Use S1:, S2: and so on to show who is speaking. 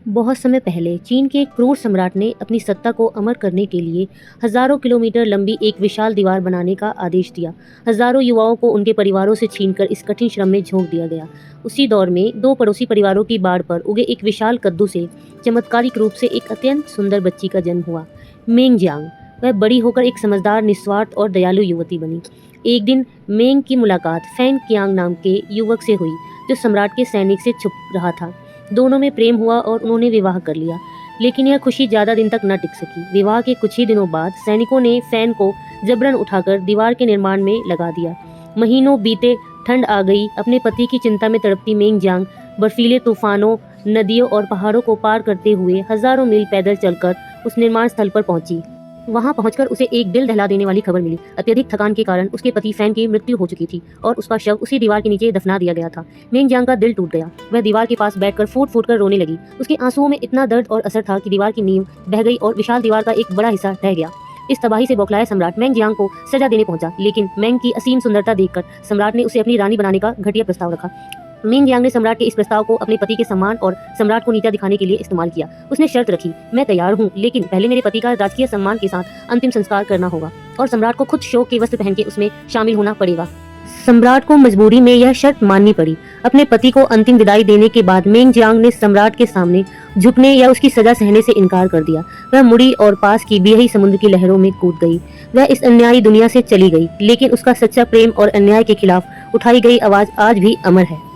S1: बहुत समय पहले चीन के एक क्रूर सम्राट ने अपनी सत्ता को अमर करने के लिए हजारों किलोमीटर लंबी एक विशाल दीवार बनाने का आदेश दिया। हजारों युवाओं को उनके परिवारों से छीनकर इस कठिन श्रम में झोंक दिया गया। उसी दौर में दो पड़ोसी परिवारों की बाढ़ पर उगे एक विशाल कद्दू से चमत्कारिक रूप से एक अत्यंत सुंदर बच्ची का जन्म हुआ, मेंग जियांग। वह बड़ी होकर एक समझदार, निस्वार्थ और दयालु युवती बनी। एक दिन मेंग की मुलाकात फैंग कियांग नाम के युवक से हुई, जो सम्राट के सैनिक से छुप रहा था। दोनों में प्रेम हुआ और उन्होंने विवाह कर लिया, लेकिन यह खुशी ज्यादा दिन तक न टिक सकी। विवाह के कुछ ही दिनों बाद सैनिकों ने फैन को जबरन उठाकर दीवार के निर्माण में लगा दिया। महीनों बीते, ठंड आ गई। अपने पति की चिंता में तड़पती मेंग जियांग बर्फीले तूफानों, नदियों और पहाड़ों को पार करते हुए हजारों मील पैदल चलकर उस निर्माण स्थल पर पहुंची। वहां पहुंचकर उसे एक दिल दहला देने वाली खबर मिली। अत्यधिक थकान के कारण उसके पति फैन की मृत्यु हो चुकी थी और उसका शव उसी दीवार के नीचे दफना दिया गया था। मेंग जियांग का दिल टूट गया। वह दीवार के पास बैठकर फूट फूट कर रोने लगी। उसके आंसुओं में इतना दर्द और असर था कि दीवार की नींव बह गई और विशाल दीवार का एक बड़ा हिस्सा ढह गया। इस तबाही से बौखलाया सम्राट मेंग जियांग को सजा देने पहुंचा, लेकिन मेंग की असीम सुंदरता देखकर सम्राट ने उसे अपनी रानी बनाने का घटिया प्रस्ताव रखा। मेंग जियांग ने सम्राट के इस प्रस्ताव को अपने पति के सम्मान और सम्राट को नीचा दिखाने के लिए इस्तेमाल किया। उसने शर्त रखी, मैं तैयार हूँ, लेकिन पहले मेरे पति का राजकीय सम्मान के साथ अंतिम संस्कार करना होगा और सम्राट को खुद शोक के वस्त्र पहन के उसमें शामिल होना पड़ेगा। सम्राट को मजबूरी में यह शर्त माननी पड़ी। अपने पति को अंतिम विदाई देने के बाद मेंग जियांग ने सम्राट के सामने झुकने या उसकी सजा सहने से इनकार कर दिया। वह मुड़ी और पास की बेहई समुद्र की लहरों में कूद गई। वह इस अन्यायी दुनिया से चली गई, लेकिन उसका सच्चा प्रेम और अन्याय के खिलाफ उठाई गई आवाज आज भी अमर है।